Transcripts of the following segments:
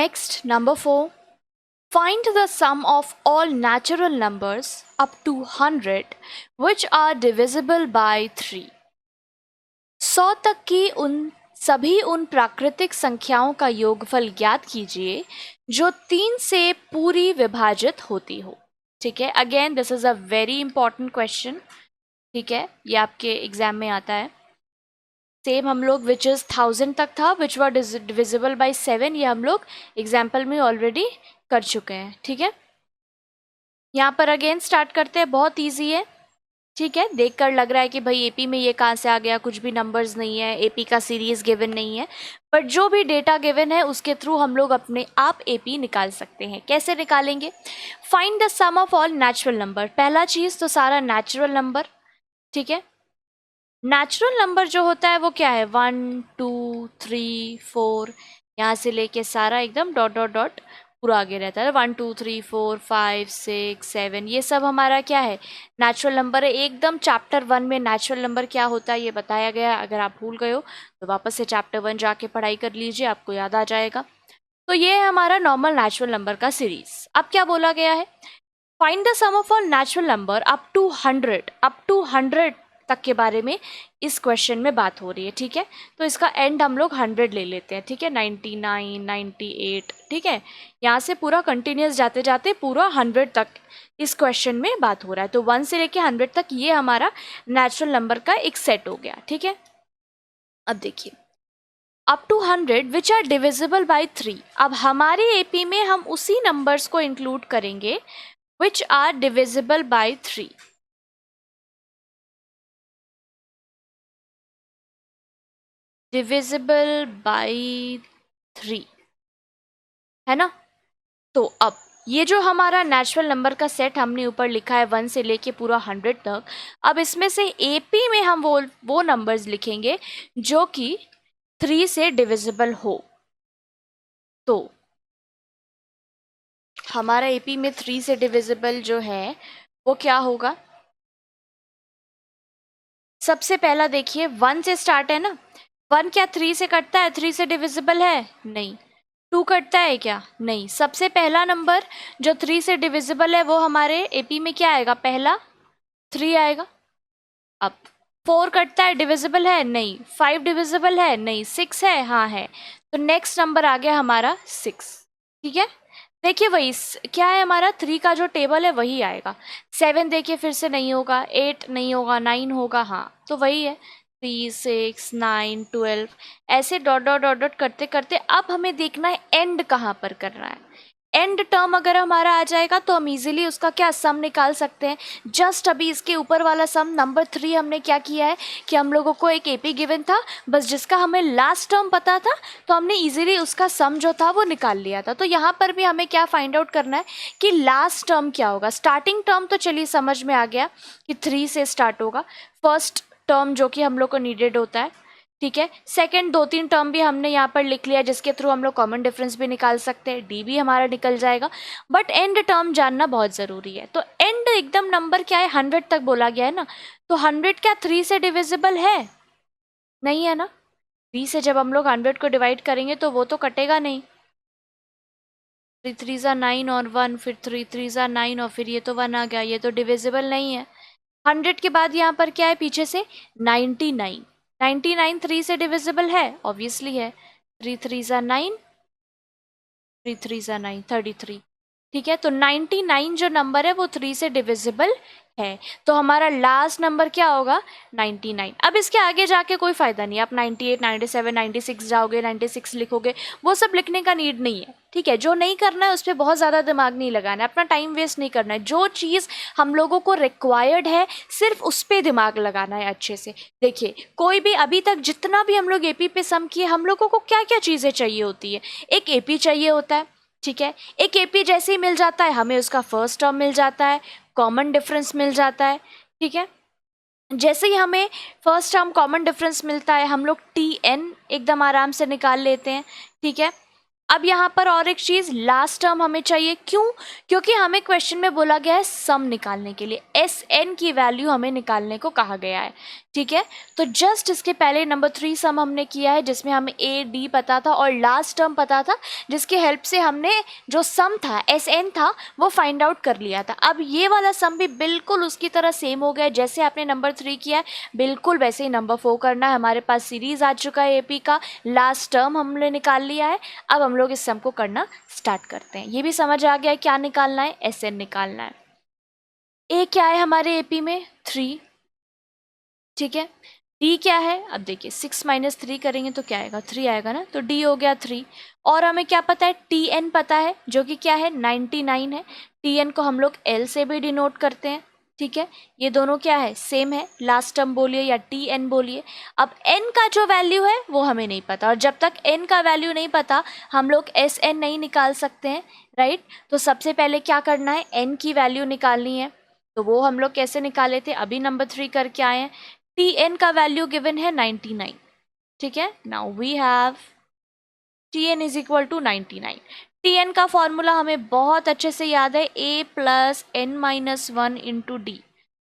Next, number 4. Find the sum of all natural numbers up to 100 which are divisible by 3. 100 तक की सभी उन प्राकृतिक संख्याओं का योगफल ज्ञात कीजिए जो 3 से पूरी विभाजित होती हो। ठीक है, again this is a very important question. ठीक है, ये आपके एग्जाम में आता है। सेम हम लोग विच इज 1000 तक था, विच वर डिविजिबल बाय 7, ये हम लोग एग्जाम्पल में ऑलरेडी कर चुके हैं। ठीक है, यहाँ पर अगेन स्टार्ट करते हैं, बहुत ईजी है। ठीक है, देखकर लग रहा है कि भाई एपी में ये कहाँ से आ गया, कुछ भी नंबर्स नहीं है, एपी का सीरीज गिवन नहीं है, बट जो भी डेटा गिवन है उसके थ्रू हम लोग अपने आप एपी निकाल सकते हैं। कैसे निकालेंगे? Find the sum of all natural number. पहला चीज तो सारा नेचुरल नंबर। ठीक है, नेचुरल नंबर जो होता है वो क्या है, 1 2 3 4, यहाँ से लेके सारा एकदम डॉट डॉट डॉट पूरा आगे रहता है। 1 2 3 4 5 6 7, ये सब हमारा क्या है, नेचुरल नंबर है। एकदम चैप्टर 1 में नेचुरल नंबर क्या होता है ये बताया गया है। अगर आप भूल गए हो तो वापस से चैप्टर 1 जाके पढ़ाई कर लीजिए, आपको याद आ जाएगा। तो ये है हमारा नॉर्मल नेचुरल नंबर का सीरीज। अब क्या बोला गया है, find the sum of all natural number up to 100 तक के बारे में इस क्वेश्चन में बात हो रही है। ठीक है, तो इसका एंड हम लोग 100 ले लेते हैं। ठीक है, 99 98, ठीक है, यहाँ से पूरा कंटिन्यूस जाते जाते पूरा 100 तक इस क्वेश्चन में बात हो रहा है। तो 1 से लेके 100 तक ये हमारा नेचुरल नंबर का एक सेट हो गया। ठीक है, अब देखिए, up to 100 which are divisible by 3। अब हमारे एपी में हम उसी नंबर्स को इंक्लूड करेंगे which are divisible by 3। Divisible by 3 है ना। तो अब ये जो हमारा नेचुरल नंबर का सेट हमने ऊपर लिखा है 1 से लेके पूरा 100 तक, अब इसमें से एपी में हम वो नंबर्स लिखेंगे जो कि 3 से डिविजिबल हो। तो हमारा एपी में 3 से डिविजिबल जो है वो क्या होगा, सबसे पहला देखिए 1 से स्टार्ट है ना। 1 क्या 3 से कटता है, 3 से डिविजिबल है? नहीं। 2 कटता है क्या? नहीं। सबसे पहला नंबर जो 3 से डिविजिबल है वो हमारे एपी में क्या आएगा, पहला 3 आएगा। अब 4 कटता है, डिविजिबल है? नहीं। 5 डिविजिबल है? नहीं। 6 है? हाँ है। तो नेक्स्ट नंबर आ गया हमारा 6। ठीक है, देखिए वही क्या है, हमारा 3 का जो टेबल है वही आएगा। 7 देखिए फिर से नहीं होगा, 8 नहीं होगा, 9 होगा, हाँ तो वही है 3 6 9 12, ऐसे डॉट डॉट डॉट डॉट करते करते अब हमें देखना है एंड कहाँ पर करना है। एंड टर्म अगर हमारा आ जाएगा तो हम इजीली उसका क्या सम निकाल सकते हैं। जस्ट अभी इसके ऊपर वाला सम नंबर 3 हमने क्या किया है कि हम लोगों को एक एपी गिवन था, बस जिसका हमें लास्ट टर्म पता था तो हमने इजीली उसका सम जो था वो निकाल लिया था। तो यहाँ पर भी हमें क्या फाइंड आउट करना है कि लास्ट टर्म क्या होगा। स्टार्टिंग टर्म तो चलिए समझ में आ गया कि 3 से स्टार्ट होगा, फर्स्ट टर्म जो कि हम लोग को नीडेड होता है। ठीक है, सेकंड 2-3 टर्म भी हमने यहाँ पर लिख लिया जिसके थ्रू हम लोग कॉमन डिफरेंस भी निकाल सकते हैं, डी भी हमारा निकल जाएगा, बट एंड टर्म जानना बहुत ज़रूरी है। तो एंड एकदम नंबर क्या है, 100 तक बोला गया है ना, तो 100 क्या 3 से डिविजिबल है? नहीं है ना। 3 से जब हम लोग 100 को डिवाइड करेंगे तो वो तो कटेगा नहीं। 3 3 ज़ा 9 और 1, फिर 3 3 ज़ा 9 और फिर ये तो 1 आ गया, ये तो डिविजिबल नहीं है। 100 के बाद यहाँ पर क्या है पीछे से 99। 99 3 से डिविजिबल है? ऑब्वियसली है। 3 3 ज़ा 9, 3 3 ज़ा 9, 33। ठीक है, तो 99 जो नंबर है वो 3 से डिविजिबल है, तो हमारा लास्ट नंबर क्या होगा, 99। अब इसके आगे जाके कोई फ़ायदा नहीं, आप 98 97 96 जाओगे, 96 लिखोगे, वो सब लिखने का नीड नहीं है। ठीक है, जो नहीं करना है उस पर बहुत ज़्यादा दिमाग नहीं लगाना है, अपना टाइम वेस्ट नहीं करना है। जो चीज़ हम लोगों को रिक्वायर्ड है सिर्फ उस पर दिमाग लगाना है अच्छे से। देखिए, कोई भी अभी तक जितना भी हम लोग एपी पे सम किए, हम लोगों को क्या क्या चीज़ें चाहिए होती है, एक एपी चाहिए होता है। ठीक है, एक एपी जैसे ही मिल जाता है हमें उसका फर्स्ट टर्म मिल जाता है, कॉमन डिफरेंस मिल जाता है। ठीक है, जैसे ही हमें फर्स्ट टर्म कॉमन डिफरेंस मिलता है हम लोग TN एकदम आराम से निकाल लेते हैं। ठीक है, अब यहाँ पर और एक चीज़, लास्ट टर्म हमें चाहिए, क्यों? क्योंकि हमें क्वेश्चन में बोला गया है सम निकालने के लिए, SN की वैल्यू हमें निकालने को कहा गया है। ठीक है। तो जस्ट इसके पहले नंबर 3 सम हमने किया है जिसमें हमें ए डी पता था और लास्ट टर्म पता था, जिसकी हेल्प से हमने जो सम था एस एन था वो फाइंड आउट कर लिया था। अब ये वाला सम भी बिल्कुल उसकी तरह सेम हो गया, जैसे आपने नंबर 3 किया है बिल्कुल वैसे ही नंबर 4 करना है। हमारे पास सीरीज आ चुका है एपी का, लास्ट टर्म हमने निकाल लिया है। अब हम लोग इस सम को करना स्टार्ट करते हैं। ये भी समझ आ गया है क्या निकालना है, एस एन निकालना है। ए क्या है हमारे एपी में 3, ठीक है। डी क्या है, अब देखिए 6 माइनस 3 करेंगे तो क्या आएगा, 3 आएगा ना, तो डी हो गया 3। और हमें क्या पता है, टी एन पता है जो कि क्या है 99 है। टी एन को हम लोग एल से भी डिनोट करते हैं, ठीक है। ये दोनों क्या है, सेम है, लास्ट टर्म बोलिए या टी एन बोलिए। अब एन का जो वैल्यू है वो हमें नहीं पता, और जब तक एन का वैल्यू नहीं पता हम लोग एस एन नहीं निकाल सकते हैं, राइट। तो सबसे पहले क्या करना है, एन की वैल्यू निकालनी है। तो वो हम लोग कैसे निकाले थे, अभी नंबर 3 करके आए हैं। टी एन का वैल्यू गिवन है 99, ठीक है। Now we have T N is equal to 99। T N का फॉर्मूला हमें बहुत अच्छे से याद है, A plus N minus 1 into D.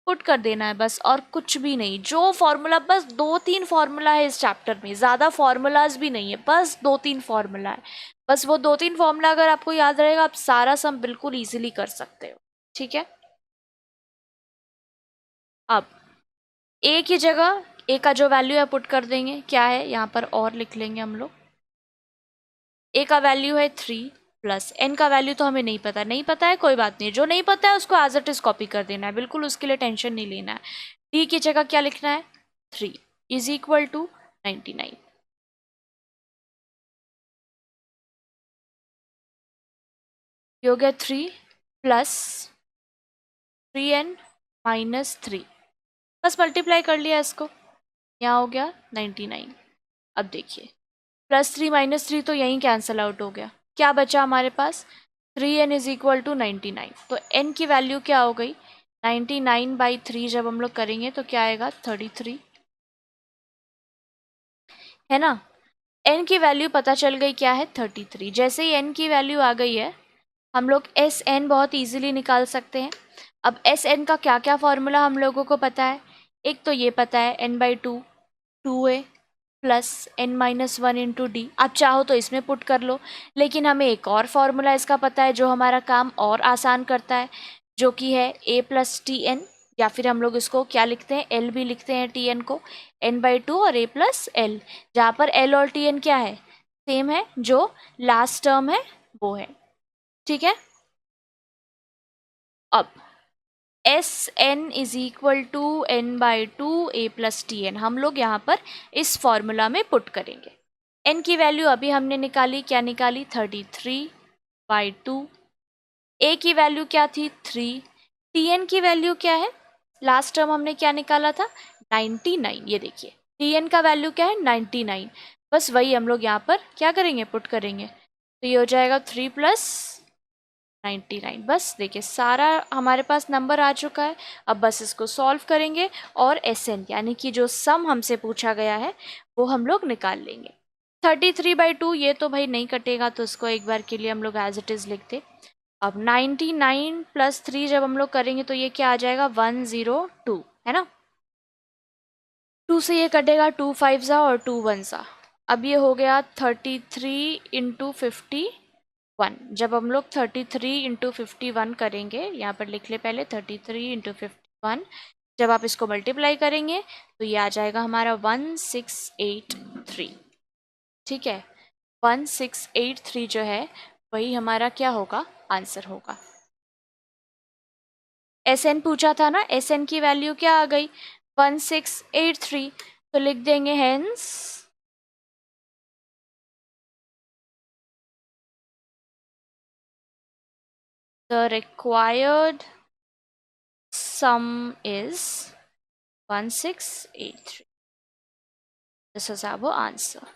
Put कर देना है बस, और कुछ भी नहीं। जो फॉर्मूला, बस 2-3 फॉर्मूला है इस चैप्टर में, ज़्यादा फॉर्मूलाज भी नहीं है, बस 2-3 फॉर्मूला है। बस वो 2-3 फॉर्मूला अगर आपको याद रहेगा आप सारा सम बिल्कुल ईजिली कर सकते हो, ठीक है। अब ए की जगह ए का जो वैल्यू है पुट कर देंगे, क्या है यहाँ पर और लिख लेंगे हम लोग। ए का वैल्यू है 3 प्लस एन का वैल्यू तो हमें नहीं पता, नहीं पता है कोई बात नहीं, जो नहीं पता है उसको एज इट इज कॉपी कर देना है, बिल्कुल उसके लिए टेंशन नहीं लेना है। डी की जगह क्या लिखना है, 3 इज इक्वल टू 99। ये हो गया 3 प्लस 3n माइनस 3, बस मल्टीप्लाई कर लिया इसको, यहाँ हो गया 99। अब देखिए +3 - 3 तो यहीं कैंसिल आउट हो गया, क्या बचा हमारे पास, 3n इज इक्वल टू 99। तो n की वैल्यू क्या हो गई, 99/3 जब हम लोग करेंगे तो क्या आएगा 33, है ना। n की वैल्यू पता चल गई क्या है 33। जैसे ही n की वैल्यू आ गई है हम लोग एस एन बहुत ईजिली निकाल सकते हैं। अब एस एन का क्या क्या फॉर्मूला हम लोगों को पता है, एक तो ये पता है n/2 2a plus n-1 into D. आप चाहो तो इसमें पुट कर लो, लेकिन हमें एक और फॉर्मूला इसका पता है जो हमारा काम और आसान करता है, जो कि है a प्लस टी एन, या फिर हम लोग इसको क्या लिखते हैं, l भी लिखते हैं टी एन को, n/2 और a प्लस एल, जहाँ पर l और टी एन क्या है, सेम है, जो लास्ट टर्म है वो है, ठीक है। अब S N is equal to n/2 a plus T N हम लोग यहाँ पर इस फॉर्मूला में पुट करेंगे। n की वैल्यू अभी हमने निकाली, क्या निकाली 33/2। a की वैल्यू क्या थी 3, टी एन की वैल्यू क्या है, लास्ट टर्म हमने क्या निकाला था 99। ये देखिए टी एन का वैल्यू क्या है 99, बस वही हम लोग यहाँ पर क्या करेंगे पुट करेंगे, तो ये हो जाएगा 3 प्लस 99। बस देखिए सारा हमारे पास नंबर आ चुका है। अब बस इसको सॉल्व करेंगे और एस एन यानी कि जो सम हमसे पूछा गया है वो हम लोग निकाल लेंगे। 33/2 ये तो भाई नहीं कटेगा, तो इसको एक बार के लिए हम लोग एज इट इज़ लिखते। अब 99 + 3 जब हम लोग करेंगे तो ये क्या आ जाएगा 102, है ना। 2 से ये कटेगा, 2 5 ज़ा और 2 1 ज़ा। अब ये हो गया 33 × 51। जब हम लोग 33 × 51 करेंगे, यहाँ पर लिख ले पहले 33 × 51, जब आप इसको मल्टीप्लाई करेंगे तो ये आ जाएगा हमारा 1683, ठीक है। 1683 जो है वही हमारा क्या होगा, आंसर होगा। एस एन पूछा था ना, एस एन की वैल्यू क्या आ गई 1683, तो लिख देंगे hence the required sum is 1683. This is our answer.